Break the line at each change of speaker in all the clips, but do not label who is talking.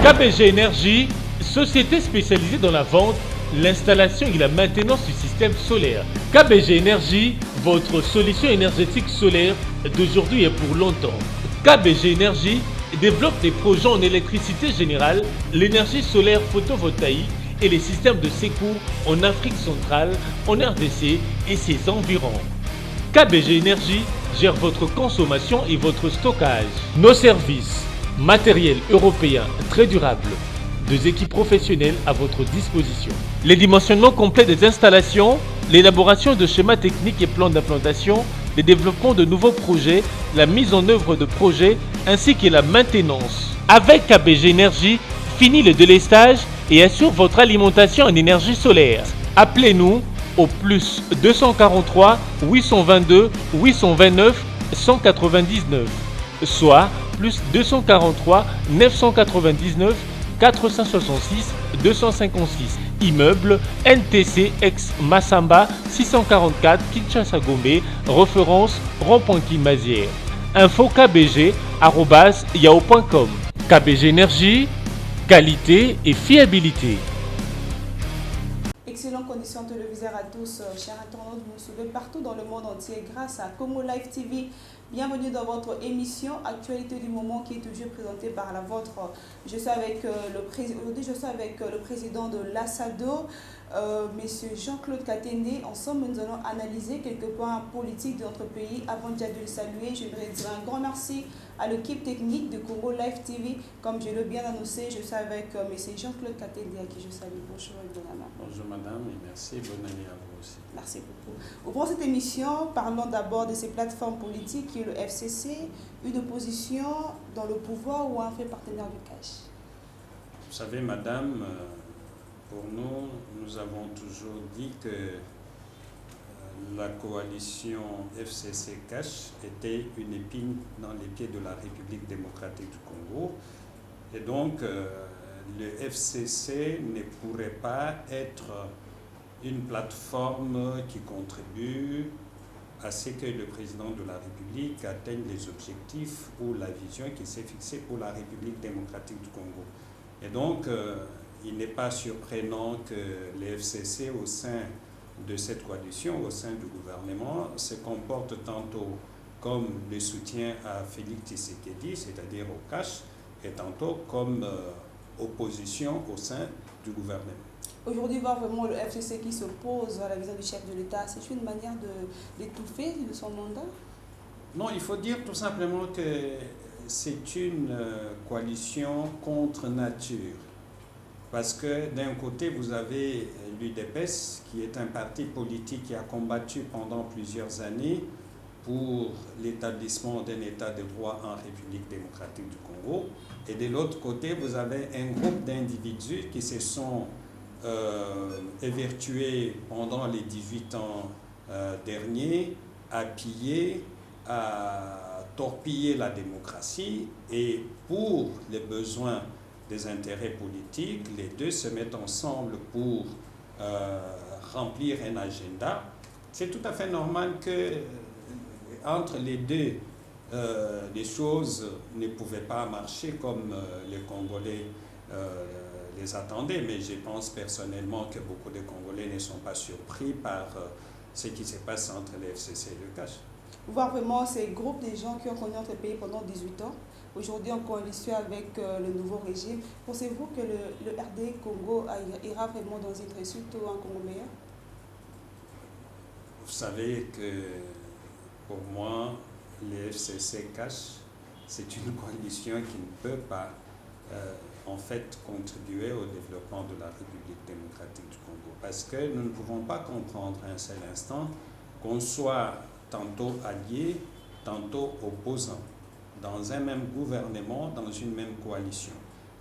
KBG Énergie, société spécialisée dans la vente, l'installation et la maintenance du système solaire. KBG Énergie, votre solution énergétique solaire d'aujourd'hui et pour longtemps. KBG Énergie développe des projets en électricité générale, l'énergie solaire photovoltaïque et les systèmes de secours en Afrique centrale, en RDC et ses environs. KBG Énergie gère votre consommation et votre stockage. Nos services, matériel européen très durable, 2 équipes professionnelles à votre disposition. Les dimensionnements complets des installations, l'élaboration de schémas techniques et plans d'implantation, le développement de nouveaux projets, la mise en œuvre de projets ainsi que la maintenance. Avec KBG Énergie, fini le délestage et assure votre alimentation en énergie solaire. Appelez-nous au plus 243 822 829 199, soit plus 243 999 466 256. Immeuble NTC ex Massamba 644 Kinshasa Gombe, référence rond-point Kimazière. Info kbg@yahoo.com. KBG Énergie, qualité et fiabilité.
Excellentes conditions télévisuelles à tous, chers internautes, vous nous suivez partout dans le monde entier grâce à Congo Live TV. Bienvenue dans votre émission Actualité du moment qui est toujours présentée par la vôtre. Je suis avec aujourd'hui je suis avec le président de l'ASADO, Monsieur Jean-Claude Katende. Ensemble, nous allons analyser quelques points politiques de notre pays. Avant déjà de le saluer, je voudrais dire un grand merci à l'équipe technique de Congo Live TV. Comme je l'ai bien annoncé, je suis avec Monsieur Jean-Claude Katende à qui je salue. Bonjour et bonne année.
Bonjour madame et merci, bonne année à vous aussi.
Merci beaucoup. Ouvrons cette émission, parlons d'abord de ces plateformes politiques qui est le FCC, une opposition dans le pouvoir ou un fait partenaire du cash.
Vous savez madame, pour nous, nous avons toujours dit que la coalition FCC-Cash était une épine dans les pieds de la République démocratique du Congo. Et donc, le FCC ne pourrait pas être une plateforme qui contribue à ce que le président de la République atteigne les objectifs ou la vision qui s'est fixée pour la République démocratique du Congo. Et donc, il n'est pas surprenant que le FCC, au sein de cette coalition, au sein du gouvernement, se comporte tantôt comme le soutien à Félix Tshisekedi, c'est-à-dire au cash, et tantôt comme opposition au sein du gouvernement.
Aujourd'hui, voir vraiment le FCC qui s'oppose à la vision du chef de l'État, c'est une manière d'étouffer de son mandat?
Non, il faut dire tout simplement que c'est une coalition contre nature. Parce que d'un côté, vous avez l'UDPS, qui est un parti politique qui a combattu pendant plusieurs années pour l'établissement d'un état de droit en République démocratique du Congo. Et de l'autre côté, vous avez un groupe d'individus qui se sont évertués pendant les 18 ans derniers à piller, à torpiller la démocratie. Et pour les besoins des intérêts politiques, les deux se mettent ensemble pour remplir un agenda. C'est tout à fait normal que entre les deux, les choses ne pouvaient pas marcher comme les Congolais les attendaient. Mais je pense personnellement que beaucoup de Congolais ne sont pas surpris par ce qui se passe entre le FCC et le CACH.
Voir vraiment ces groupes de gens qui ont connu notre pays pendant 18 ans, aujourd'hui en coalition avec le nouveau régime, pensez-vous que le RD Congo ira vraiment dans une réussite ou un Congo meilleur?
Vous savez que pour moi, le FCC cash, c'est une coalition qui ne peut pas en fait contribuer au développement de la République démocratique du Congo. Parce que nous ne pouvons pas comprendre un seul instant qu'on soit tantôt alliés, tantôt opposants, dans un même gouvernement, dans une même coalition.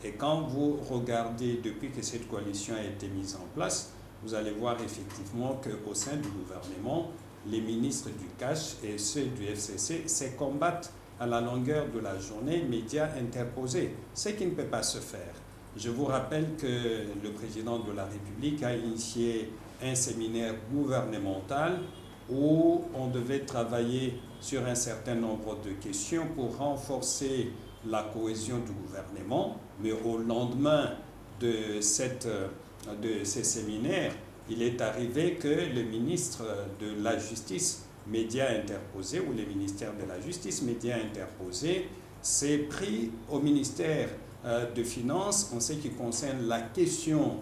Et quand vous regardez, depuis que cette coalition a été mise en place, vous allez voir effectivement qu'au sein du gouvernement, les ministres du CACH et ceux du FCC se combattent à la longueur de la journée médias interposés, ce qui ne peut pas se faire. Je vous rappelle que le président de la République a initié un séminaire gouvernemental où on devait travailler sur un certain nombre de questions pour renforcer la cohésion du gouvernement, mais au lendemain de ces séminaires, il est arrivé que le ministre de la Justice, médias interposés, ou le ministère de la Justice, médias interposés, s'est pris au ministère de Finances en ce qui concerne la question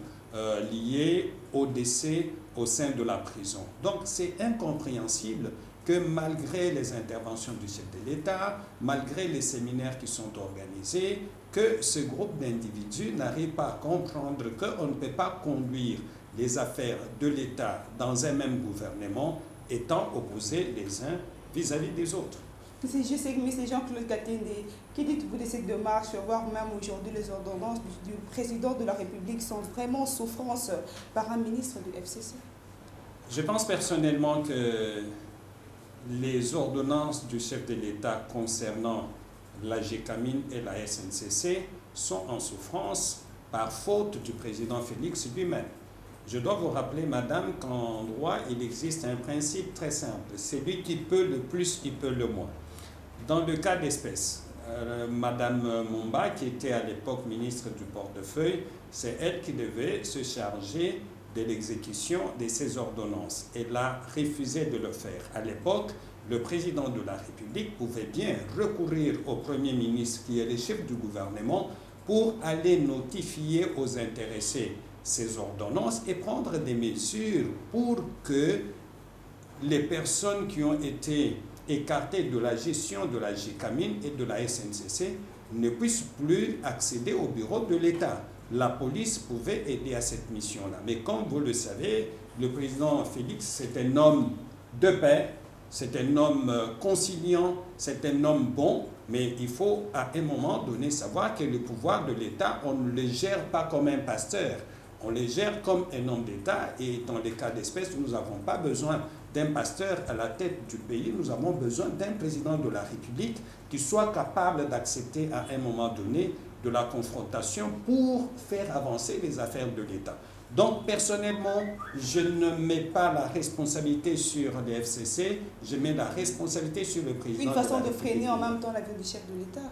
liée au décès au sein de la prison. Donc c'est incompréhensible que malgré les interventions du chef de l'État, malgré les séminaires qui sont organisés, que ce groupe d'individus n'arrive pas à comprendre qu'on ne peut pas conduire les affaires de l'État dans un même gouvernement étant opposés les uns vis-à-vis des autres.
Je sais que M. Jean-Claude Katende, que dites-vous de cette démarche, voire même aujourd'hui les ordonnances du président de la République sont vraiment en souffrance par un ministre du FCC?
Je pense personnellement que les ordonnances du chef de l'État concernant la GECAMIN et la SNCC sont en souffrance par faute du président Félix lui-même. Je dois vous rappeler, madame, qu'en droit, il existe un principe très simple. Celui qui peut le plus, il peut le moins. Dans le cas d'espèce, madame Mumba, qui était à l'époque ministre du portefeuille, c'est elle qui devait se charger de l'exécution de ces ordonnances. Elle a refusé de le faire. À l'époque, le président de la République pouvait bien recourir au Premier ministre, qui est le chef du gouvernement, pour aller notifier aux intéressés ces ordonnances et prendre des mesures pour que les personnes qui ont été écartées de la gestion de la GECAMIN et de la SNCC ne puissent plus accéder au bureau de l'État. La police pouvait aider à cette mission-là. Mais comme vous le savez, le président Félix, c'est un homme de paix, c'est un homme conciliant, c'est un homme bon, mais il faut à un moment donné savoir que le pouvoir de l'État, on ne le gère pas comme un pasteur. On les gère comme un homme d'État et dans les cas d'espèce, nous n'avons pas besoin d'un pasteur à la tête du pays, nous avons besoin d'un président de la République qui soit capable d'accepter à un moment donné de la confrontation pour faire avancer les affaires de l'État. Donc personnellement, je ne mets pas la responsabilité sur les FCC, je mets la responsabilité sur le président.
Une façon de freiner en même temps l'avion du chef de l'État.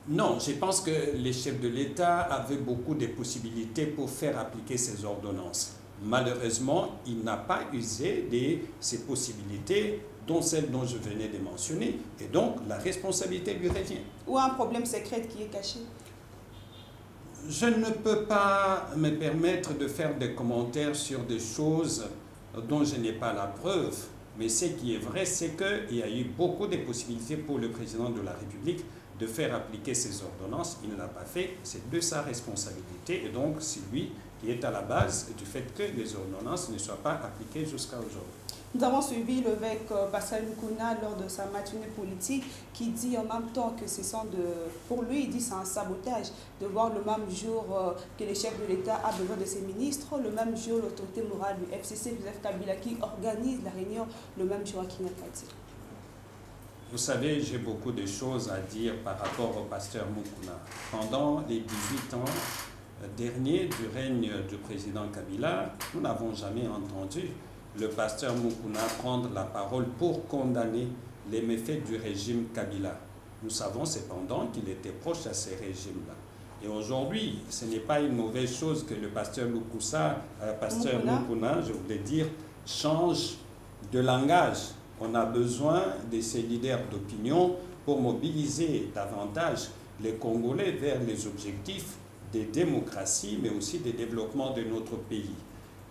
Non, je pense que les chefs de l'État avaient beaucoup de possibilités pour faire appliquer ces ordonnances. Malheureusement, il n'a pas usé de ces possibilités, dont celle dont je venais de mentionner, et donc la responsabilité lui revient.
Ou un problème secret qui est caché?
Je ne peux pas me permettre de faire des commentaires sur des choses dont je n'ai pas la preuve, mais ce qui est vrai, c'est qu'il y a eu beaucoup de possibilités pour le président de la République de faire appliquer ces ordonnances. Il ne l'a pas fait, c'est de sa responsabilité, et donc c'est lui qui est à la base du fait que les ordonnances ne soient pas appliquées jusqu'à aujourd'hui.
Nous avons suivi l'évêque Pascal Mukuna lors de sa matinée politique qui dit en même temps que pour lui, il dit c'est un sabotage de voir le même jour que le chef de l'État a besoin de ses ministres, le même jour l'autorité morale du FCC, Joseph Kabila, qui organise la réunion le même jour à Kinshasa.
Vous savez, j'ai beaucoup de choses à dire par rapport au pasteur Mukuna. Pendant les 18 ans derniers du règne du président Kabila, nous n'avons jamais entendu le pasteur Mukuna prendre la parole pour condamner les méfaits du régime Kabila. Nous savons cependant qu'il était proche à ces régimes-là. Et aujourd'hui, ce n'est pas une mauvaise chose que le pasteur Mukuna, je voulais dire, change de langage. On a besoin de ces leaders d'opinion pour mobiliser davantage les Congolais vers les objectifs de démocratie, mais aussi de développement de notre pays.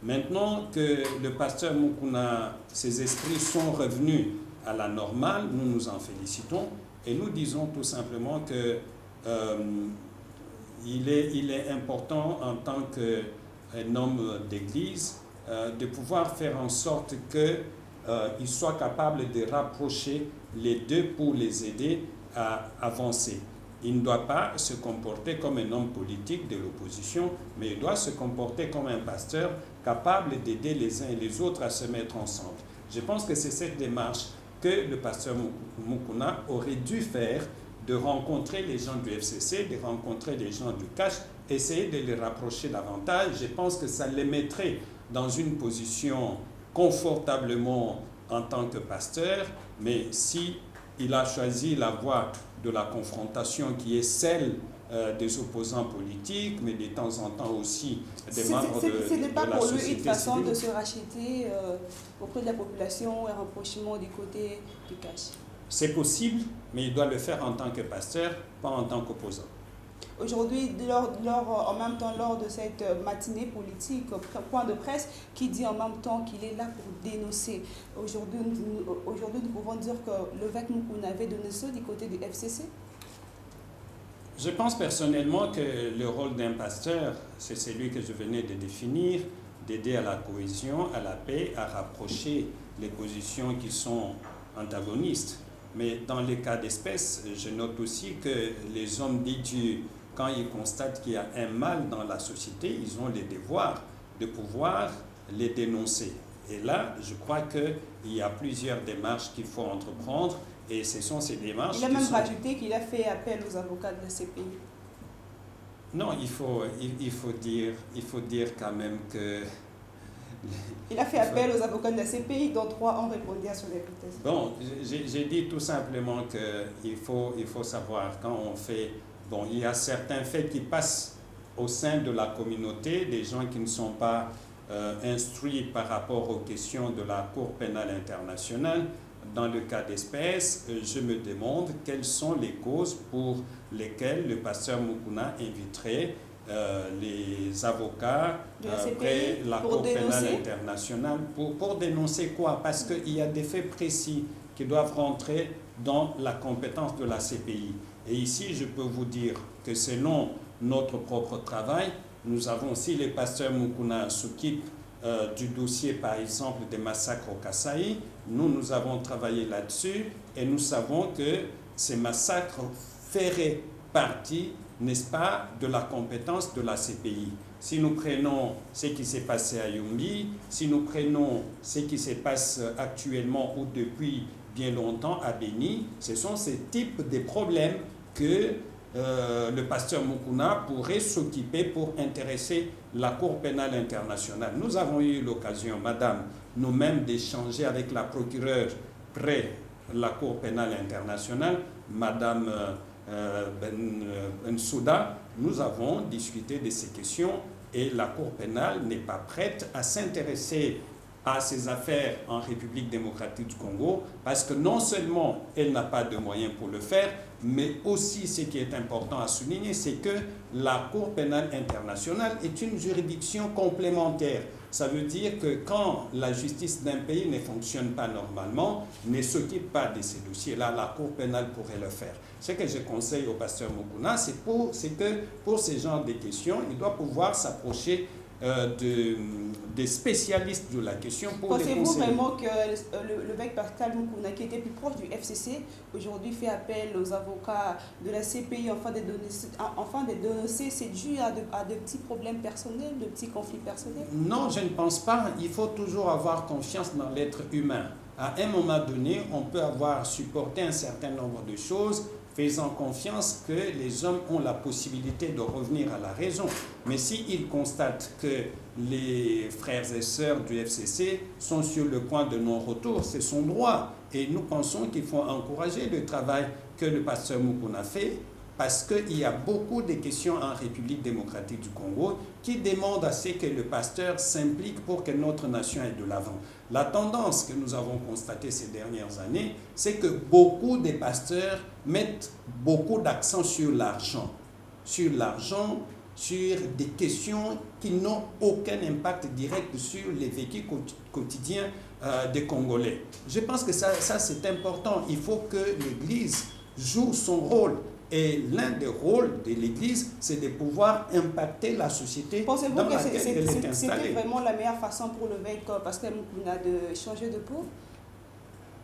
Maintenant que le pasteur Mukuna, ses esprits sont revenus à la normale, nous nous en félicitons et nous disons tout simplement que il est important en tant qu'un homme d'église de pouvoir faire en sorte qu'il soit capable de rapprocher les deux pour les aider à avancer. Il ne doit pas se comporter comme un homme politique de l'opposition, mais il doit se comporter comme un pasteur capable d'aider les uns et les autres à se mettre ensemble. Je pense que c'est cette démarche que le pasteur Mukuna aurait dû faire, de rencontrer les gens du FCC, de rencontrer les gens du CACH, essayer de les rapprocher davantage. Je pense que ça les mettrait dans une position confortablement en tant que pasteur, mais si il a choisi la voie de la confrontation qui est celle des opposants politiques, mais de temps en temps aussi des membres de la société civile.
Ce n'est pas pour lui une façon de se racheter auprès de la population et un rapprochement du côté du CACH.
C'est possible, mais il doit le faire en tant que pasteur, pas en tant qu'opposant.
Aujourd'hui, en même temps, lors de cette matinée politique, point de presse, qui dit en même temps qu'il est là pour dénoncer. Aujourd'hui, nous pouvons dire que l'évêque Mukuna avait dénoncé du côté du FCC.
Je pense personnellement que le rôle d'un pasteur, c'est celui que je venais de définir, d'aider à la cohésion, à la paix, à rapprocher les positions qui sont antagonistes. Mais dans les cas d'espèce, je note aussi que les hommes de Dieu, quand ils constatent qu'il y a un mal dans la société, ils ont le devoir de pouvoir les dénoncer. Et là, je crois qu'il y a plusieurs démarches qu'il faut entreprendre, et ce sont ces démarches.
Il a même rajouté qu'il a fait appel aux avocats de la CPI.
Non, il faut dire quand même que...
Il a fait appel aux avocats de la CPI, dont 3 ont répondu à son invitation.
Bon, j'ai dit tout simplement qu'il faut savoir quand on fait... Bon, il y a certains faits qui passent au sein de la communauté, des gens qui ne sont pas instruits par rapport aux questions de la Cour pénale internationale. Dans le cas d'espèce, je me demande quelles sont les causes pour lesquelles le pasteur Mukuna inviterait les avocats près la Cour pénale internationale pour dénoncer quoi? Parce qu'il y a des faits précis qui doivent rentrer dans la compétence de la CPI. Et ici, je peux vous dire que selon notre propre travail, nous avons aussi les pasteurs Mukuna s'occupent du dossier, par exemple, des massacres au Kasaï. Nous avons travaillé là-dessus et nous savons que ces massacres feraient partie, n'est-ce pas, de la compétence de la CPI. Si nous prenons ce qui s'est passé à Yumbi, si nous prenons ce qui se passe actuellement ou depuis bien longtemps à Beni, ce sont ces types de problèmes que le pasteur Mukuna pourrait s'occuper pour intéresser la Cour pénale internationale. Nous avons eu l'occasion, madame, nous-mêmes d'échanger avec la procureure près la Cour pénale internationale, madame Bensouda. Nous avons discuté de ces questions et la Cour pénale n'est pas prête à s'intéresser à ces affaires en République démocratique du Congo parce que non seulement elle n'a pas de moyens pour le faire, mais aussi ce qui est important à souligner, c'est que la Cour pénale internationale est une juridiction complémentaire. Ça veut dire que quand la justice d'un pays ne fonctionne pas normalement, ne s'occupe pas de ces dossiers-là, la Cour pénale pourrait le faire. Ce que je conseille au pasteur Mukuna, c'est que pour ce genre de questions, il doit pouvoir s'approcher des spécialistes de la question pour les conseiller.
Pensez-vous vraiment que l'évêque Pascal Mukuna, qui était plus proche du FCC, aujourd'hui fait appel aux avocats de la CPI afin de dénoncer c'est dû à de petits problèmes personnels, de petits conflits personnels?
Non, je ne pense pas. Il faut toujours avoir confiance dans l'être humain. À un moment donné, on peut avoir supporté un certain nombre de choses, faisant confiance que les hommes ont la possibilité de revenir à la raison. Mais s'ils constatent que les frères et sœurs du FCC sont sur le point de non-retour, c'est son droit. Et nous pensons qu'il faut encourager le travail que le pasteur Mukuna fait, parce qu'il y a beaucoup de questions en République démocratique du Congo qui demandent à ce que le pasteur s'implique pour que notre nation aille de l'avant. La tendance que nous avons constatée ces dernières années, c'est que beaucoup de pasteurs mettent beaucoup d'accent sur l'argent, sur des questions qui n'ont aucun impact direct sur les vécus quotidiens des Congolais. Je pense que ça c'est important. Il faut que l'Église joue son rôle. Et l'un des rôles de l'Église, c'est de pouvoir impacter la société dans laquelle elle est installée.
C'était vraiment la meilleure façon pour l'évêque Pascal Mukuna de changer de peau?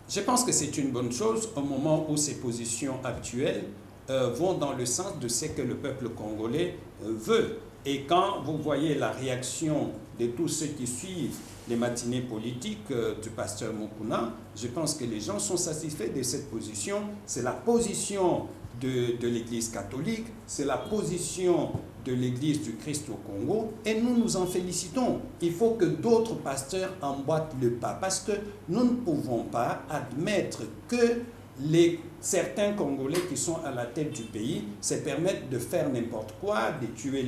Je pense que c'est une bonne chose au moment où ces positions actuelles vont dans le sens de ce que le peuple congolais veut. Et quand vous voyez la réaction de tous ceux qui suivent les matinées politiques du pasteur Mukuna, je pense que les gens sont satisfaits de cette position. C'est la position de l'Église catholique, c'est la position de l'Église du Christ au Congo, et nous nous en félicitons. Il faut que d'autres pasteurs emboîtent le pas, parce que nous ne pouvons pas admettre que certains Congolais qui sont à la tête du pays se permettent de faire n'importe quoi, de tuer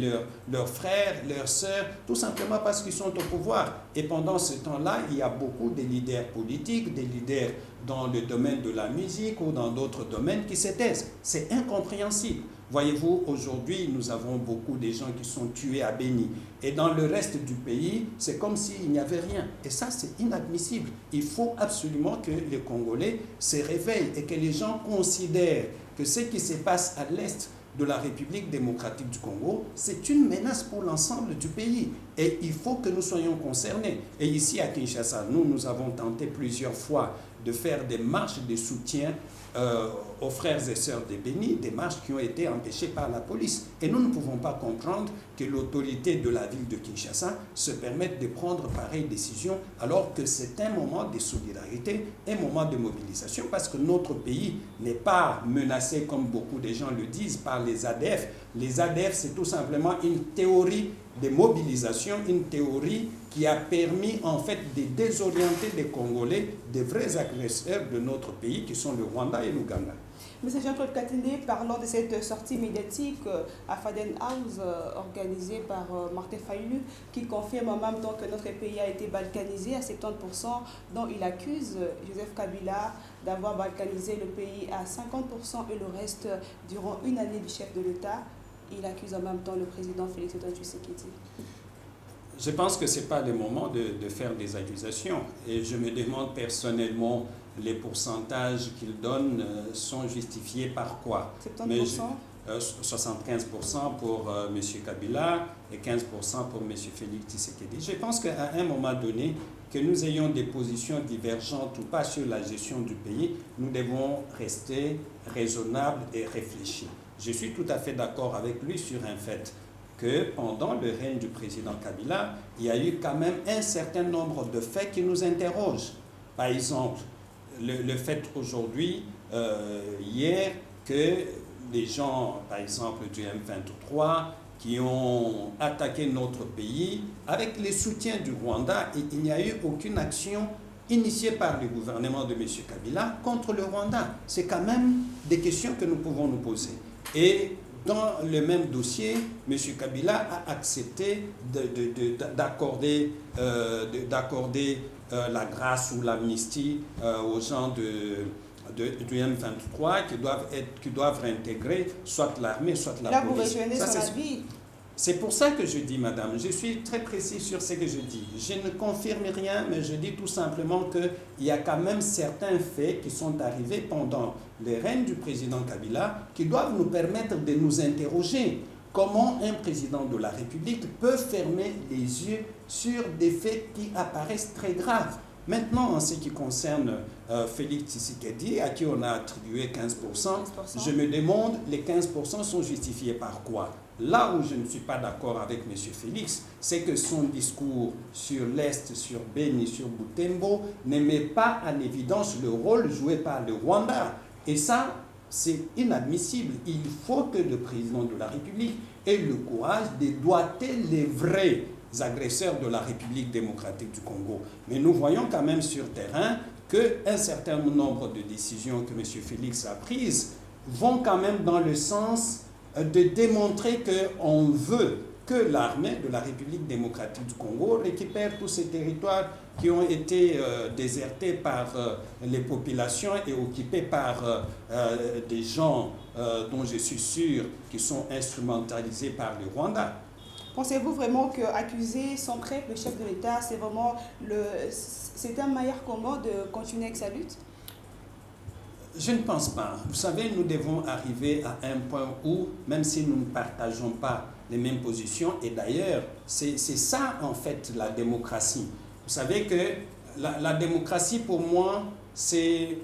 leurs frères, leurs sœurs, tout simplement parce qu'ils sont au pouvoir. Et pendant ce temps-là, il y a beaucoup de leaders politiques, des leaders dans le domaine de la musique ou dans d'autres domaines qui se taisent. C'est incompréhensible. Voyez-vous, aujourd'hui, nous avons beaucoup de gens qui sont tués à Béni. Et dans le reste du pays, c'est comme s'il n'y avait rien. Et ça, c'est inadmissible. Il faut absolument que les Congolais se réveillent et que les gens considèrent que ce qui se passe à l'est de la République démocratique du Congo, c'est une menace pour l'ensemble du pays. Et il faut que nous soyons concernés. Et ici à Kinshasa, nous avons tenté plusieurs fois de faire des marches de soutien aux frères et sœurs de Béni, des marches qui ont été empêchées par la police. Et nous ne pouvons pas comprendre que l'autorité de la ville de Kinshasa se permette de prendre pareille décision alors que c'est un moment de solidarité, un moment de mobilisation, parce que notre pays n'est pas menacé, comme beaucoup de gens le disent, par les ADF. Les ADF, c'est tout simplement une théorie de mobilisation, une théorie qui a permis en fait de désorienter les Congolais, des vrais agresseurs de notre pays qui sont le Rwanda et l'Ouganda.
Monsieur Jean-Claude Katende, parlons de cette sortie médiatique à Faden House organisée par Martin Fayulu, qui confirme en même temps que notre pays a été balkanisé à 70%, dont il accuse Joseph Kabila d'avoir balkanisé le pays à 50% et le reste durant une année du chef de l'État. Il accuse en même temps le président Félix-Antoine Tshisekedi.
Je pense que ce n'est pas le moment de faire des accusations. Et je me demande personnellement, les pourcentages qu'il donne sont justifiés par quoi?
70%.
75% pour M. Kabila et 15% pour M. Félix Tshisekedi. Je pense qu'à un moment donné, que nous ayons des positions divergentes ou pas sur la gestion du pays, nous devons rester raisonnables et réfléchir. Je suis tout à fait d'accord avec lui sur un fait, que pendant le règne du président Kabila, il y a eu quand même un certain nombre de faits qui nous interrogent. Par exemple, le fait aujourd'hui, hier, que les gens, par exemple, du M23, qui ont attaqué notre pays, avec le soutien du Rwanda, et il n'y a eu aucune action initiée par le gouvernement de M. Kabila contre le Rwanda. C'est quand même des questions que nous pouvons nous poser. Et dans le même dossier, M. Kabila a accepté d'accorder la grâce ou l'amnistie aux gens du M23 qui doivent réintégrer soit l'armée, soit la police.
Là, vous rejoignez son avis.
C'est pour ça que je dis, madame, je suis très précis sur ce que je dis. Je ne confirme rien, mais je dis tout simplement qu'il y a quand même certains faits qui sont arrivés pendant le règne du président Kabila qui doivent nous permettre de nous interroger. Comment un président de la République peut fermer les yeux sur des faits qui apparaissent très graves? Maintenant, en ce qui concerne Félix Tshisekedi, à qui on a attribué 15%, je me demande, les 15% sont justifiés par quoi? Là où je ne suis pas d'accord avec M. Félix, c'est que son discours sur l'Est, sur Beni, sur Butembo, ne met pas en évidence le rôle joué par le Rwanda. Et ça, c'est inadmissible. Il faut que le président de la République ait le courage de doiter les vrais agresseurs de la République démocratique du Congo. Mais nous voyons quand même sur terrain qu'un certain nombre de décisions que M. Félix a prises vont quand même dans le sens de démontrer qu'on veut que l'armée de la République démocratique du Congo récupère tous ces territoires qui ont été désertés par les populations et occupés par des gens dont je suis sûr qui sont instrumentalisés par le Rwanda.
Pensez-vous vraiment qu'accuser sans preuve le chef de l'État, c'est vraiment c'est un meilleur combat de continuer avec sa lutte?
Je ne pense pas. Vous savez, nous devons arriver à un point où, même si nous ne partageons pas les mêmes positions, et d'ailleurs, c'est ça en fait la démocratie. Vous savez que la démocratie pour moi, c'est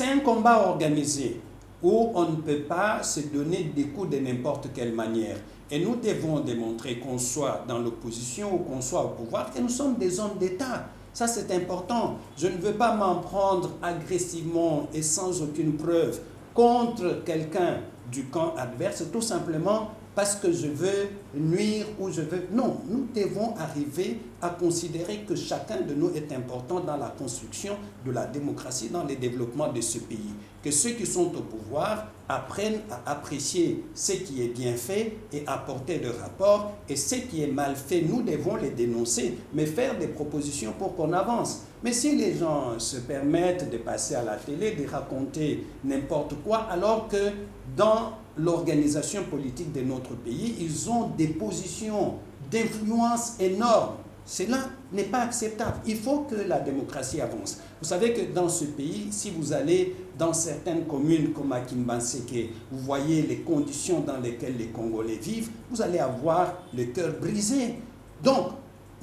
un combat organisé. où on ne peut pas se donner des coups de n'importe quelle manière. Et nous devons démontrer qu'on soit dans l'opposition ou qu'on soit au pouvoir, que nous sommes des hommes d'État. Ça, c'est important. Je ne veux pas m'en prendre agressivement et sans aucune preuve contre quelqu'un du camp adverse, tout simplement parce que je veux nuire ou je veux... Non, nous devons arriver à considérer que chacun de nous est important dans la construction de la démocratie, dans le développement de ce pays. Que ceux qui sont au pouvoir apprennent à apprécier ce qui est bien fait et apporter le rapport. Et ce qui est mal fait, nous devons les dénoncer, mais faire des propositions pour qu'on avance. Mais si les gens se permettent de passer à la télé, de raconter n'importe quoi, alors que dans l'organisation politique de notre pays, ils ont des positions d'influence énormes. Cela n'est pas acceptable. Il faut que la démocratie avance. Vous savez que dans ce pays, si vous allez dans certaines communes comme à Kimbanseke, vous voyez les conditions dans lesquelles les Congolais vivent, vous allez avoir le cœur brisé. Donc,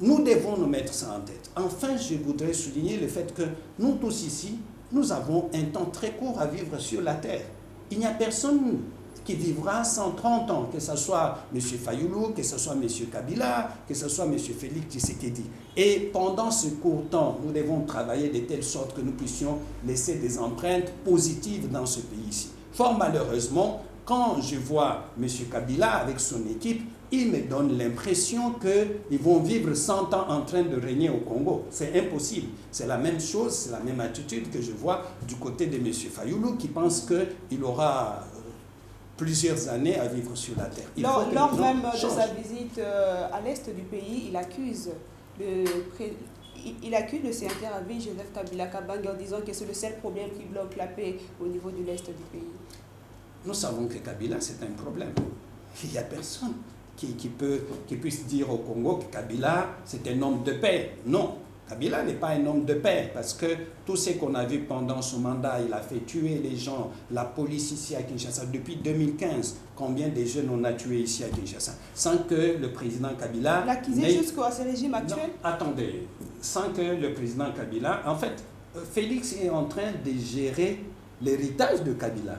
nous devons nous mettre ça en tête. Enfin, je voudrais souligner le fait que nous tous ici, nous avons un temps très court à vivre sur la terre. Il n'y a personne qui vivra 130 ans, que ce soit M. Fayoulou, que ce soit M. Kabila, que ce soit M. Félix Tshisekedi. Et pendant ce court temps, nous devons travailler de telle sorte que nous puissions laisser des empreintes positives dans ce pays-ci. Fort malheureusement, quand je vois M. Kabila avec son équipe, il me donne l'impression qu'ils vont vivre 100 ans en train de régner au Congo. C'est impossible. C'est la même chose, c'est la même attitude que je vois du côté de M. Fayoulou qui pense qu'il aura plusieurs années à vivre sur la terre.
Lors même de sa visite à l'est du pays, il accuse le sénateur à vie, Joseph Kabila Kabange, en disant que c'est le seul problème qui bloque la paix au niveau de l'est du pays.
Nous savons que Kabila, c'est un problème. Il n'y a personne qui puisse dire au Congo que Kabila, c'est un homme de paix. Non, Kabila n'est pas un homme de paix parce que tout ce qu'on a vu pendant son mandat, il a fait tuer les gens, la police ici à Kinshasa. Depuis 2015, combien de jeunes on a tués ici à Kinshasa sans que le président Kabila...
L'accusé jusqu'à ce régime actuel?
Non, attendez, sans que le président Kabila... En fait, Félix est en train de gérer l'héritage de Kabila,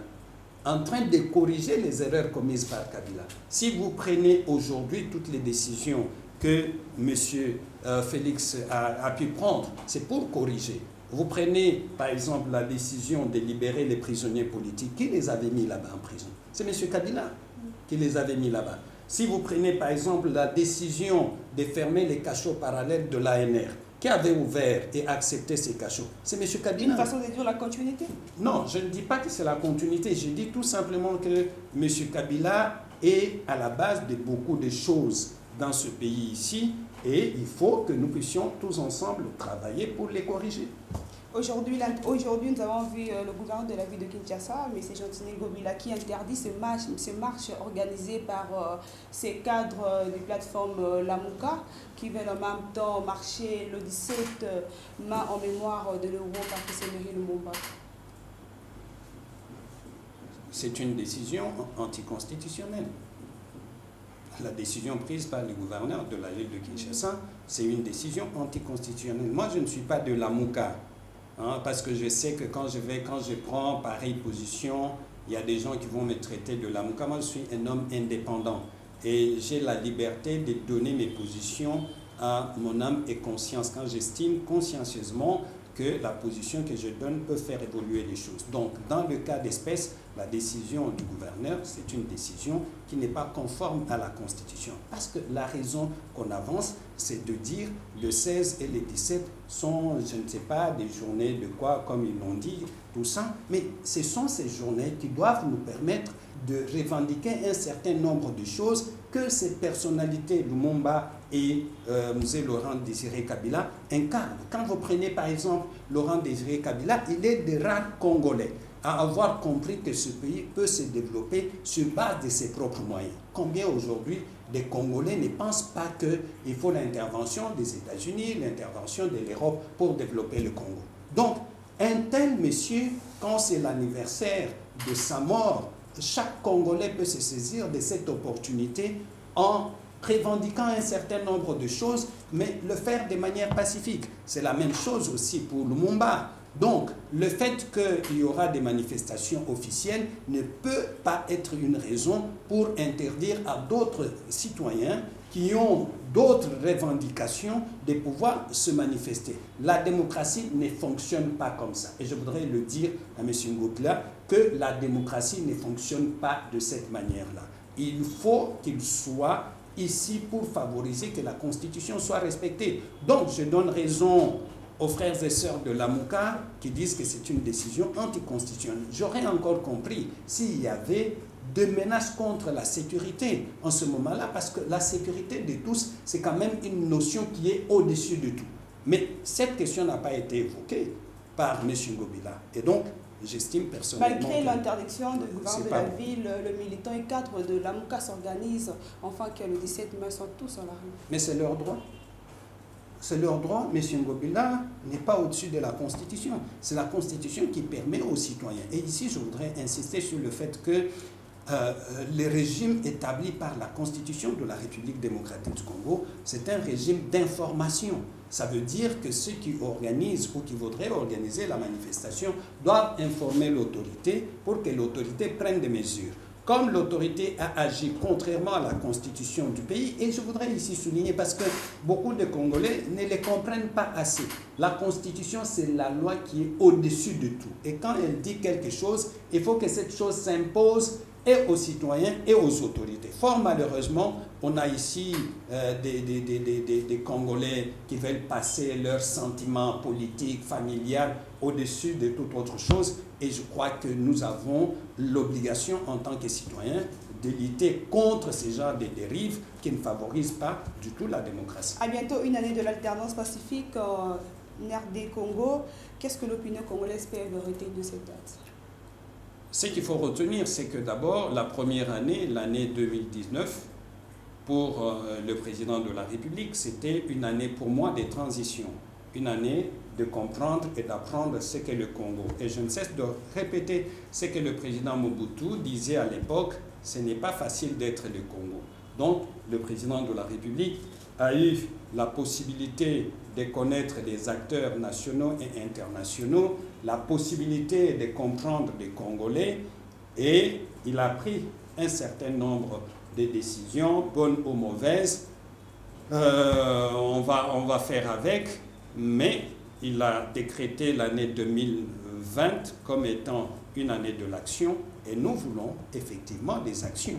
en train de corriger les erreurs commises par Kabila. Si vous prenez aujourd'hui toutes les décisions que M. Félix a pu prendre, c'est pour corriger. Vous prenez par exemple la décision de libérer les prisonniers politiques. Qui les avait mis là-bas en prison? C'est M. Kabila qui les avait mis là-bas. Si vous prenez par exemple la décision de fermer les cachots parallèles de l'ANR, qui avait ouvert et accepté ces cachots? C'est M. Kabila.
Une façon de dire la continuité?
Non, je ne dis pas que c'est la continuité. Je dis tout simplement que M. Kabila est à la base de beaucoup de choses dans ce pays ici et il faut que nous puissions tous ensemble travailler pour les corriger.
Aujourd'hui, nous avons vu le gouverneur de la ville de Kinshasa, M. Gentine Gobila, qui interdit ces marches organisées par ces cadres de plateforme Lamuka, qui veulent en même temps marcher le 17 mai en mémoire de l'Euro Patrice Emery Lumumba.
C'est une décision anticonstitutionnelle. La décision prise par le gouverneur de la ville de Kinshasa, c'est une décision anticonstitutionnelle. Moi, je ne suis pas de Lamuka. Parce que je sais que quand je prends pareille position, il y a des gens qui vont me traiter de Lamuka. Moi, je suis un homme indépendant et j'ai la liberté de donner mes positions à mon âme et conscience quand j'estime consciencieusement que la position que je donne peut faire évoluer les choses. Donc, dans le cas d'espèce, la décision du gouverneur, c'est une décision qui n'est pas conforme à la Constitution. Parce que la raison qu'on avance, c'est de dire le 16 et le 17 sont, je ne sais pas, des journées de quoi, comme ils l'ont dit, tout ça. Mais ce sont ces journées qui doivent nous permettre de revendiquer un certain nombre de choses que ces personnalités, Lumumba et M. Laurent Désiré Kabila, incarnent. Quand vous prenez par exemple Laurent Désiré Kabila, il est des rares Congolais à avoir compris que ce pays peut se développer sur base de ses propres moyens. Combien aujourd'hui des Congolais ne pensent pas qu'il faut l'intervention des États-Unis, l'intervention de l'Europe pour développer le Congo? Donc, un tel monsieur, quand c'est l'anniversaire de sa mort, chaque Congolais peut se saisir de cette opportunité en revendiquant un certain nombre de choses, mais le faire de manière pacifique. C'est la même chose aussi pour Lumumba. Donc, le fait qu'il y aura des manifestations officielles ne peut pas être une raison pour interdire à d'autres citoyens qui ont d'autres revendications de pouvoir se manifester. La démocratie ne fonctionne pas comme ça. Et je voudrais le dire à M. Ngobila que la démocratie ne fonctionne pas de cette manière-là. Il faut qu'il soit ici pour favoriser que la Constitution soit respectée. Donc, je donne raison aux frères et sœurs de l'AMUCA qui disent que c'est une décision anticonstitutionnelle. J'aurais encore compris s'il y avait de menaces contre la sécurité en ce moment-là, parce que la sécurité de tous, c'est quand même une notion qui est au-dessus de tout. Mais cette question n'a pas été évoquée par M. Ngobila. Et donc, j'estime personnellement...
Malgré l'interdiction du gouvernement de la ville, le militant et cadre de l'AMUCA s'organisent, enfin que le 17 mai sont tous à la rue.
Mais c'est leur droit. C'est leur droit. M. Ngobila n'est pas au-dessus de la Constitution. C'est la Constitution qui permet aux citoyens. Et ici, je voudrais insister sur le fait que le régime établi par la Constitution de la République démocratique du Congo, c'est un régime d'information. Ça veut dire que ceux qui organisent ou qui voudraient organiser la manifestation doivent informer l'autorité pour que l'autorité prenne des mesures. Comme l'autorité a agi contrairement à la constitution du pays, et je voudrais ici souligner parce que beaucoup de Congolais ne les comprennent pas assez. La constitution, c'est la loi qui est au-dessus de tout. Et quand elle dit quelque chose, il faut que cette chose s'impose et aux citoyens et aux autorités. Fort malheureusement, on a ici des Congolais qui veulent passer leurs sentiments politiques, familiales, au-dessus de toute autre chose. Et je crois que nous avons l'obligation, en tant que citoyens, de lutter contre ces genres de dérives qui ne favorisent pas du tout la démocratie.
À bientôt une année de l'alternance pacifique en RD Congo. Qu'est-ce que l'opinion congolaise peut retenir de cette date?
Ce qu'il faut retenir, c'est que d'abord, la première année, l'année 2019, pour le président de la République, c'était une année pour moi de transition, une année de comprendre et d'apprendre ce qu'est le Congo. Et je ne cesse de répéter ce que le président Mobutu disait à l'époque, ce n'est pas facile d'être le Congo. Donc, le président de la République a eu la possibilité de connaître les acteurs nationaux et internationaux, la possibilité de comprendre les Congolais, et il a pris un certain nombre de décisions, bonnes ou mauvaises. On va faire avec, mais il a décrété l'année 2020 comme étant une année de l'action, et nous voulons effectivement des actions.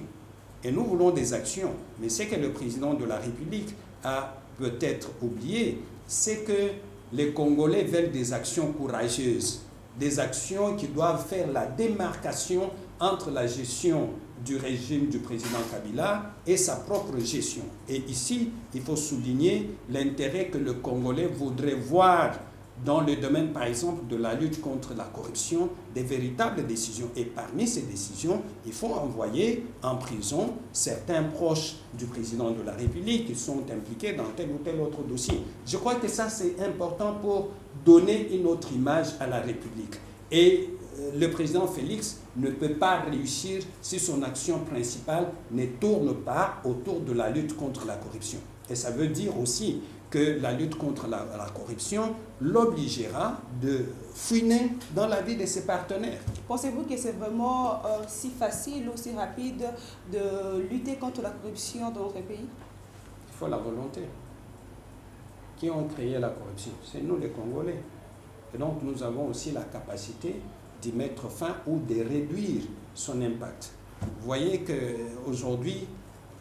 Et nous voulons des actions. Mais ce que le président de la République a peut-être oublié, c'est que les Congolais veulent des actions courageuses, des actions qui doivent faire la démarcation entre la gestion du régime du président Kabila et sa propre gestion. Et ici, il faut souligner l'intérêt que le Congolais voudrait voir dans le domaine, par exemple, de la lutte contre la corruption, des véritables décisions. Et parmi ces décisions, il faut envoyer en prison certains proches du président de la République qui sont impliqués dans tel ou tel autre dossier. Je crois que ça, c'est important pour donner une autre image à la République. Et le président Félix ne peut pas réussir si son action principale ne tourne pas autour de la lutte contre la corruption. Et ça veut dire aussi que la lutte contre la corruption l'obligera de fouiner dans la vie de ses partenaires.
Pensez-vous que c'est vraiment si facile ou si rapide de lutter contre la corruption dans notre pays?
Il faut la volonté. Qui ont créé la corruption? C'est nous les Congolais. Et donc nous avons aussi la capacité d'y mettre fin ou de réduire son impact. Vous voyez qu'aujourd'hui,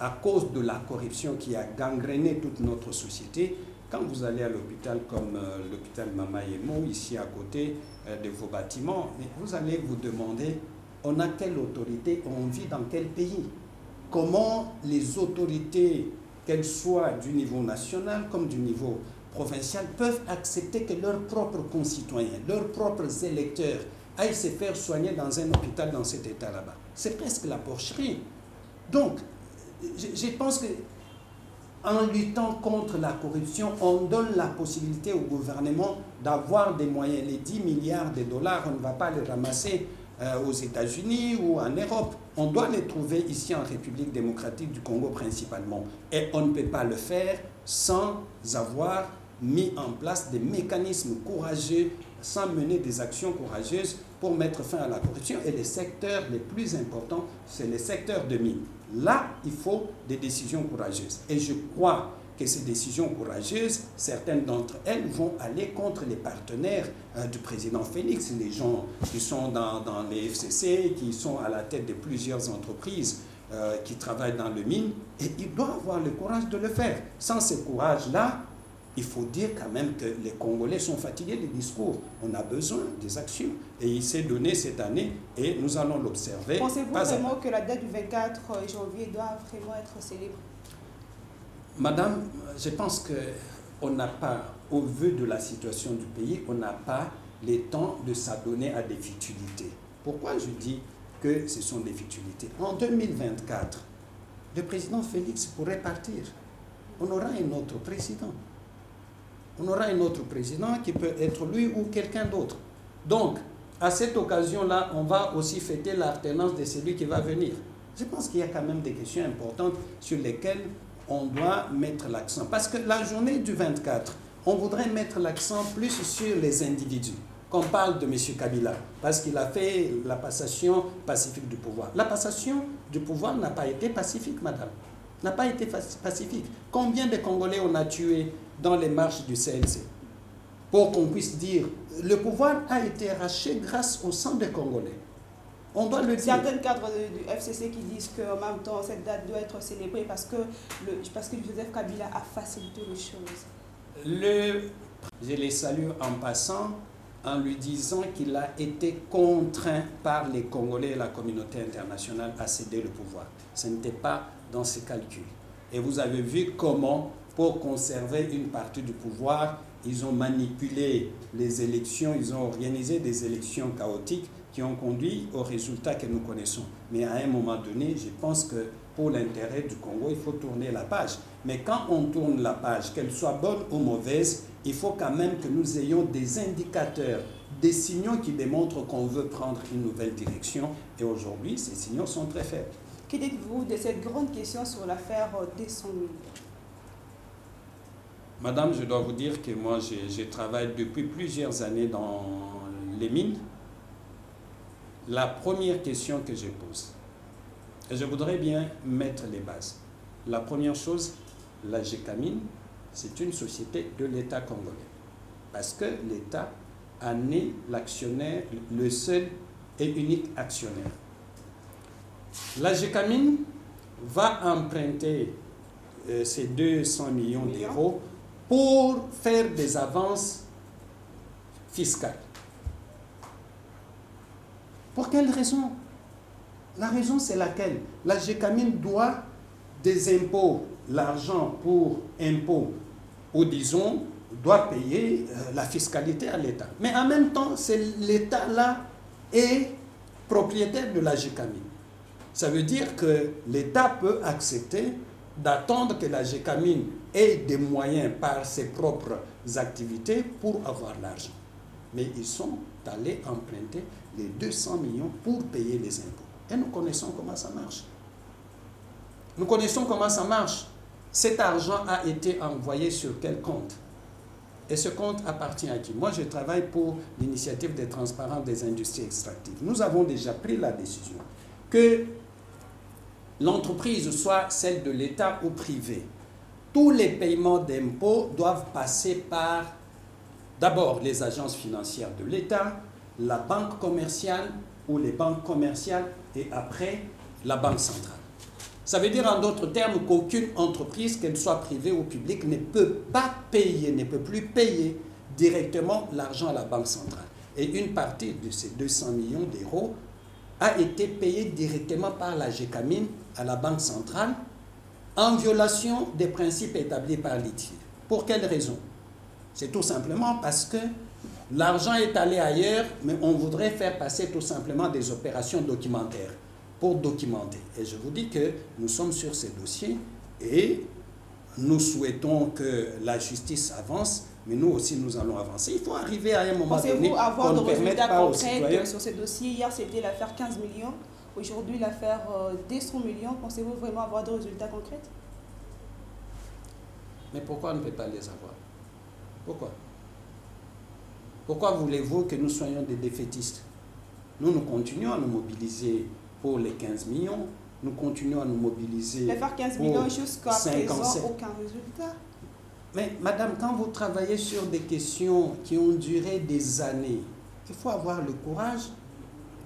à cause de la corruption qui a gangréné toute notre société, quand vous allez à l'hôpital comme l'hôpital Mama Yemo, ici à côté de vos bâtiments, vous allez vous demander, on a quelle autorité, on vit dans quel pays? Comment les autorités, qu'elles soient du niveau national comme du niveau provincial, peuvent accepter que leurs propres concitoyens, leurs propres électeurs aillent se faire soigner dans un hôpital dans cet état là-bas? C'est presque la porcherie. Donc, je pense qu'en luttant contre la corruption, on donne la possibilité au gouvernement d'avoir des moyens. Les 10 milliards de dollars, on ne va pas les ramasser aux États-Unis ou en Europe. On doit les trouver ici en République démocratique du Congo principalement. Et on ne peut pas le faire sans avoir mis en place des mécanismes courageux sans mener des actions courageuses pour mettre fin à la corruption. Et les secteurs les plus importants, c'est les secteurs de mines. Là, il faut des décisions courageuses. Et je crois que ces décisions courageuses, certaines d'entre elles vont aller contre les partenaires du président Félix, les gens qui sont dans les FCC, qui sont à la tête de plusieurs entreprises qui travaillent dans le mine, et il doit avoir le courage de le faire. Sans ce courage-là, il faut dire quand même que les Congolais sont fatigués des discours. On a besoin des actions. Et il s'est donné cette année et nous allons l'observer.
Pensez-vous vraiment que la date du 24 janvier doit vraiment être célébrée?
Madame, je pense qu'on n'a pas, au vu de la situation du pays, on n'a pas le temps de s'adonner à des futilités. Pourquoi je dis que ce sont des futilités? En 2024, le président Félix pourrait partir. On aura un autre président. On aura un autre président qui peut être lui ou quelqu'un d'autre. Donc, à cette occasion-là, on va aussi fêter l'alternance de celui qui va venir. Je pense qu'il y a quand même des questions importantes sur lesquelles on doit mettre l'accent. Parce que la journée du 24, on voudrait mettre l'accent plus sur les individus. Qu'on parle de M. Kabila, parce qu'il a fait la passation pacifique du pouvoir. La passation du pouvoir n'a pas été pacifique, madame. N'a pas été pacifique. Combien de Congolais on a tués dans les marches du CLC? Pour qu'on puisse dire, le pouvoir a été arraché grâce au sang des Congolais. On doit le dire.
Certains cadres du FCC qui disent qu'en même temps, cette date doit être célébrée parce que Joseph Kabila a facilité les choses.
Je les salue en passant, en lui disant qu'il a été contraint par les Congolais et la communauté internationale à céder le pouvoir. Ce n'était pas dans ses calculs. Et vous avez vu comment, pour conserver une partie du pouvoir, ils ont manipulé les élections, ils ont organisé des élections chaotiques qui ont conduit aux résultats que nous connaissons. Mais à un moment donné, je pense que pour l'intérêt du Congo, il faut tourner la page. Mais quand on tourne la page, qu'elle soit bonne ou mauvaise, il faut quand même que nous ayons des indicateurs, des signaux qui démontrent qu'on veut prendre une nouvelle direction. Et aujourd'hui, ces signaux sont très faibles.
Que dites-vous de cette grande question sur l'affaire des 100 millions?
Madame, je dois vous dire que moi, je travaille depuis plusieurs années dans les mines. La première question que je pose, et je voudrais bien mettre les bases. La première chose, la GECAMINE, c'est une société de l'État congolais. Parce que l'État en est l'actionnaire, le seul et unique actionnaire. La GECAMINE va emprunter ces 200 millions d'euros pour faire des avances fiscales. Pour quelle raison? La raison, c'est laquelle? La GECAMINE doit des impôts, l'argent pour impôts, ou disons, doit payer la fiscalité à l'État. Mais en même temps, c'est l'État-là est propriétaire de la GECAMINE. Ça veut dire que l'État peut accepter d'attendre que la GECAMINE ait des moyens par ses propres activités pour avoir l'argent. Mais ils sont allés emprunter les 200 millions pour payer les impôts. Et nous connaissons comment ça marche. Nous connaissons comment ça marche. Cet argent a été envoyé sur quel compte? Et ce compte appartient à qui? Moi, je travaille pour l'initiative de transparence des industries extractives. Nous avons déjà pris la décision que l'entreprise soit celle de l'État ou privée. Tous les paiements d'impôts doivent passer par d'abord les agences financières de l'État, la banque commerciale ou les banques commerciales et après la banque centrale. Ça veut dire en d'autres termes qu'aucune entreprise, qu'elle soit privée ou publique, ne peut pas payer, ne peut plus payer directement l'argent à la banque centrale. Et une partie de ces 200 millions d'euros a été payée directement par la GECAMINE à la banque centrale en violation des principes établis par l'ITIE. Pour quelle raison? C'est tout simplement parce que l'argent est allé ailleurs, mais on voudrait faire passer tout simplement des opérations documentaires pour documenter. Et je vous dis que nous sommes sur ces dossiers et nous souhaitons que la justice avance, mais nous aussi nous allons avancer. Il faut arriver à un moment donné
qu'on
ne permette pas aux citoyens.
Sur ces dossiers, hier c'était l'affaire 15 millions, aujourd'hui l'affaire des 100 millions. Pensez-vous vraiment avoir de résultats concrets?
Mais pourquoi on ne peut pas les avoir? Pourquoi?
Pourquoi voulez-vous que nous soyons des défaitistes? Nous continuons à nous mobiliser pour les 15 millions. Nous continuons à nous mobiliser.
Mais faire 15 millions jusqu'à présent, aucun résultat.
Mais madame, quand vous travaillez sur des questions qui ont duré des années, il faut avoir le courage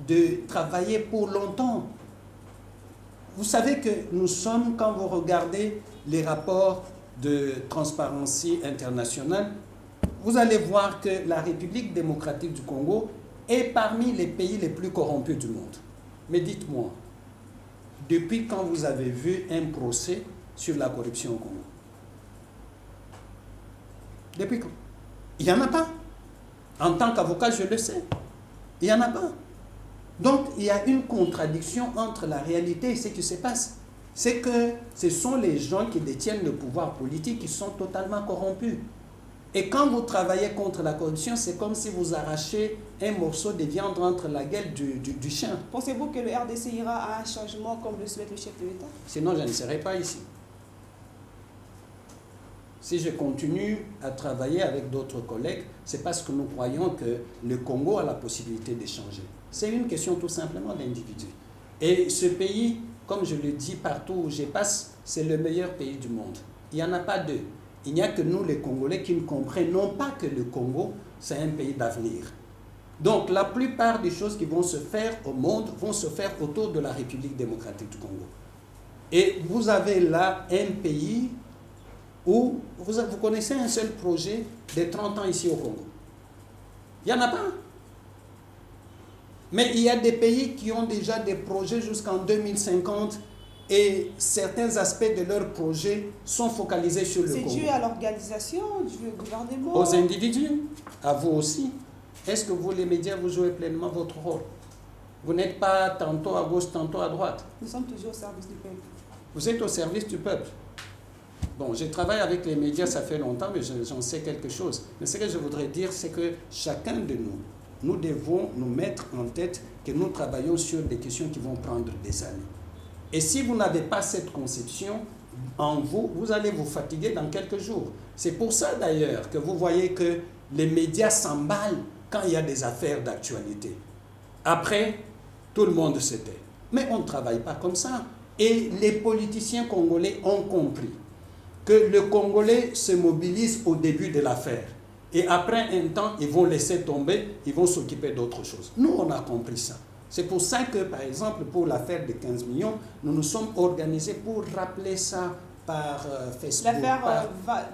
de travailler pour longtemps. Vous savez que nous sommes, quand vous regardez les rapports de Transparency International, vous allez voir que la République démocratique du Congo est parmi les pays les plus corrompus du monde. Mais dites-moi, depuis quand vous avez vu un procès sur la corruption au Congo? Depuis quand? Il n'y en a pas. En tant qu'avocat, je le sais. Il n'y en a pas. Donc, il y a une contradiction entre la réalité et ce qui se passe. C'est que ce sont les gens qui détiennent le pouvoir politique qui sont totalement corrompus. Et quand vous travaillez contre la corruption, c'est comme si vous arrachez un morceau de viande entre la gueule du chien.
Pensez-vous que le RDC ira à un changement comme le souhaite le chef de l'État?
Sinon, je ne serai pas ici. Si je continue à travailler avec d'autres collègues, c'est parce que nous croyons que le Congo a la possibilité de changer. C'est une question tout simplement d'individu. Et ce pays, comme je le dis partout où je passe, c'est le meilleur pays du monde. Il n'y en a pas deux. Il n'y a que nous, les Congolais, qui ne comprennent non pas que le Congo, c'est un pays d'avenir. Donc, la plupart des choses qui vont se faire au monde vont se faire autour de la République démocratique du Congo. Et vous avez là un pays où vous connaissez un seul projet de 30 ans ici au Congo. Il n'y en a pas. Mais il y a des pays qui ont déjà des projets jusqu'en 2050 et certains aspects de leurs projets sont focalisés sur le Congo.
C'est dû à l'organisation, du gouvernement.
Aux individus, à vous aussi. Est-ce que vous, les médias, vous jouez pleinement votre rôle? Vous n'êtes pas tantôt à gauche, tantôt à droite.
Nous sommes toujours au service du peuple.
Vous êtes au service du peuple. Bon, je travaille avec les médias, ça fait longtemps, mais j'en sais quelque chose. Mais ce que je voudrais dire, c'est que chacun de nous, nous devons nous mettre en tête que nous travaillons sur des questions qui vont prendre des années. Et si vous n'avez pas cette conception en vous, vous allez vous fatiguer dans quelques jours. C'est pour ça d'ailleurs que vous voyez que les médias s'emballent quand il y a des affaires d'actualité. Après, tout le monde se tait. Mais on ne travaille pas comme ça. Et les politiciens congolais ont compris que le Congolais se mobilise au début de l'affaire. Et après un temps, ils vont laisser tomber, ils vont s'occuper d'autre chose. Nous, on a compris ça. C'est pour ça que, par exemple, pour l'affaire de 15 millions, nous nous sommes organisés pour rappeler ça par Facebook.
L'affaire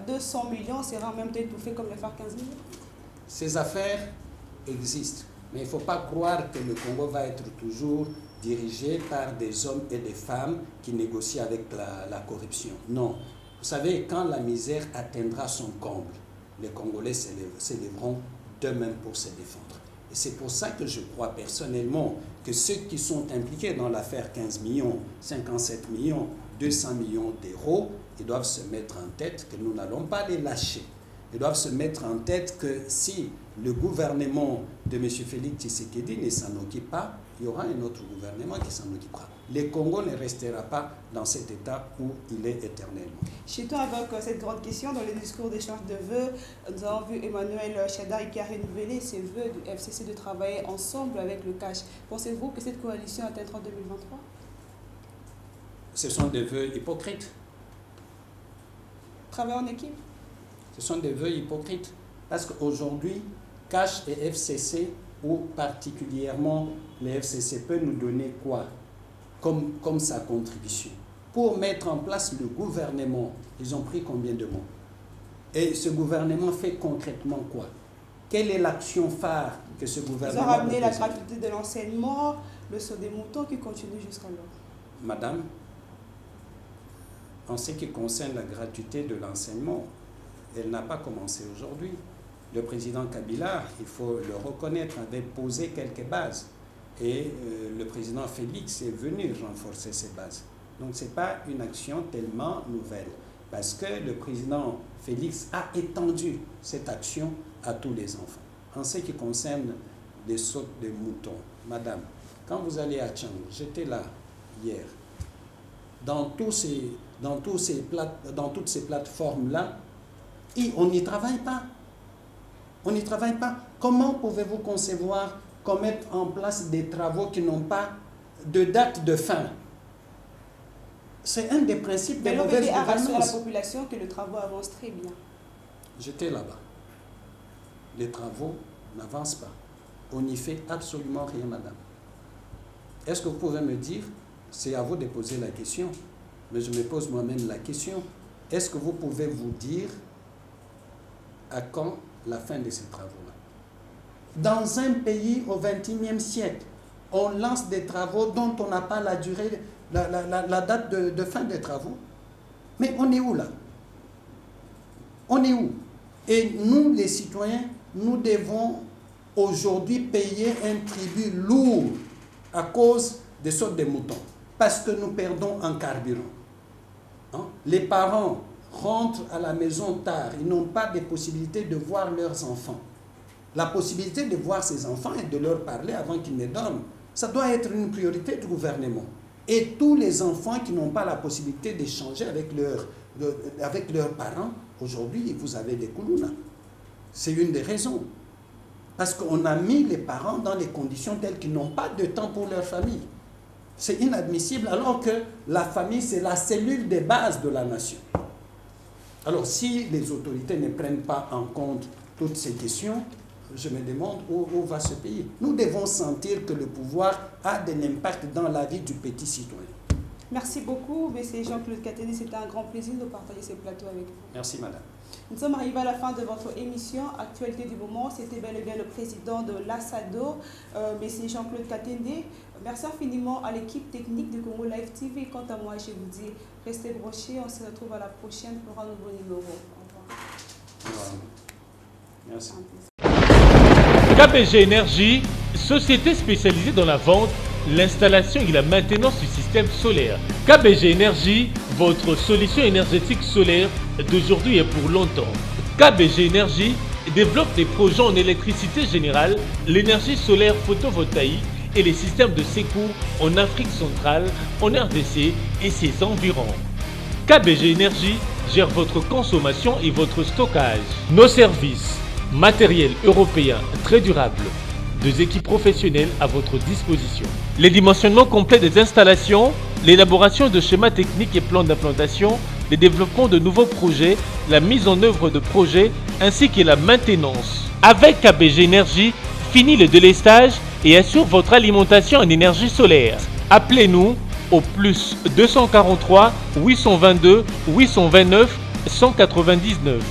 200 millions sera même étouffée comme l'affaire 15 millions.
Ces affaires existent. Mais il ne faut pas croire que le Congo va être toujours dirigé par des hommes et des femmes qui négocient avec la corruption. Non. Vous savez, quand la misère atteindra son comble, les Congolais s'élèveront d'eux-mêmes pour se défendre. Et c'est pour ça que je crois personnellement que ceux qui sont impliqués dans l'affaire 15 millions, 57 millions, 200 millions d'euros, ils doivent se mettre en tête que nous n'allons pas les lâcher. Ils doivent se mettre en tête que si le gouvernement de M. Félix Tshisekedi ne s'en occupe pas, il y aura un autre gouvernement qui s'en occupera. Le Congo ne restera pas dans cet état où il est éternellement.
Chez-toi, avec cette grande question, dans le discours d'échange de vœux, nous avons vu Emmanuel Shadari qui a renouvelé ses vœux du FCC de travailler ensemble avec le CACH. Pensez-vous que cette coalition atteindra en 2023?
Ce sont des vœux hypocrites.
Travailler en équipe?
Ce sont des vœux hypocrites. Parce qu'aujourd'hui, CACH et FCC, ou particulièrement les FCC, peuvent nous donner quoi comme sa contribution? Pour mettre en place le gouvernement, ils ont pris combien de mois? Et ce gouvernement fait concrètement quoi? Quelle est l'action phare que ce gouvernement a?
Ils ont ramené la gratuité de l'enseignement, le saut des moutons qui continue jusqu'alors.
Madame, en ce qui concerne la gratuité de l'enseignement, elle n'a pas commencé aujourd'hui. Le président Kabila, il faut le reconnaître, avait posé quelques bases. Et le président Félix est venu renforcer ces bases. Donc ce n'est pas une action tellement nouvelle. Parce que le président Félix a étendu cette action à tous les enfants. En ce qui concerne les sautes de moutons, madame, quand vous allez à Tchang, j'étais là hier, dans toutes ces plateformes-là, on n'y travaille pas. On n'y travaille pas. Comment pouvez-vous concevoir qu'on mette en place des travaux qui n'ont pas de date de fin? C'est un des principes de mauvaise
l'OPD a rassuré la
gouvernance.
population que le travaux avance très bien.
J'étais là-bas. Les travaux n'avancent pas. On n'y fait absolument rien, madame. Est-ce que vous pouvez me dire, c'est à vous de poser la question, mais je me pose moi-même la question, est-ce que vous pouvez vous dire à quand la fin de ces travaux-là? Dans un pays au XXIe siècle, on lance des travaux dont on n'a pas la durée, la date de fin des travaux. Mais on est où là? On est où? Et nous, les citoyens, nous devons aujourd'hui payer un tribut lourd à cause des sautes de moutons, parce que nous perdons en carburant. Hein? Les parents rentrent à la maison tard, ils n'ont pas de possibilité de voir leurs enfants. La possibilité de voir ses enfants et de leur parler avant qu'ils ne dorment, ça doit être une priorité du gouvernement. Et tous les enfants qui n'ont pas la possibilité d'échanger avec leurs parents, aujourd'hui, vous avez des koulouna. C'est une des raisons. Parce qu'on a mis les parents dans les conditions telles qu'ils n'ont pas de temps pour leur famille. C'est inadmissible, alors que la famille, c'est la cellule de base de la nation. Alors, si les autorités ne prennent pas en compte toutes ces questions, je me demande où va ce pays. Nous devons sentir que le pouvoir a un impact dans la vie du petit citoyen.
Merci beaucoup, M. Jean-Claude Katende. C'était un grand plaisir de partager ce plateau avec vous.
Merci, madame.
Nous sommes arrivés à la fin de votre émission Actualité du moment. C'était bel et bien le président de l'ASADO, M. Jean-Claude Katende. Merci infiniment à l'équipe technique de Congo Live TV. Quant à moi, je vous dis, restez brochés. On se retrouve à la prochaine pour un nouveau numéro. Au revoir.
Merci.
KBG Énergie, société spécialisée dans la vente, l'installation et la maintenance du système solaire. KBG Énergie, votre solution énergétique solaire d'aujourd'hui et pour longtemps. KBG Énergie développe des projets en électricité générale, l'énergie solaire photovoltaïque et les systèmes de secours en Afrique centrale, en RDC et ses environs. KBG Énergie gère votre consommation et votre stockage. Nos services, matériel européen très durable, 2 équipes professionnelles à votre disposition. Les dimensionnements complets des installations, l'élaboration de schémas techniques et plans d'implantation, le développement de nouveaux projets, la mise en œuvre de projets ainsi que la maintenance. Avec KBG Énergie, fini le délestage et assure votre alimentation en énergie solaire. Appelez-nous au plus 243 822 829 199,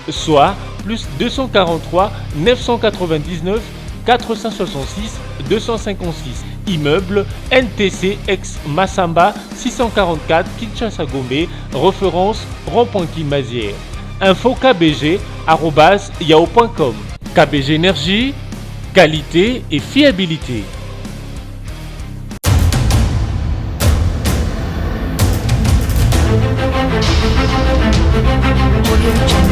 soit plus 243 999 466 256. Immeuble NTC ex Massamba 644 Kinshasa Gombe, référence rond-point Kimazière. Info kbg@yahoo.com. KBG Énergie, qualité et fiabilité.
Audio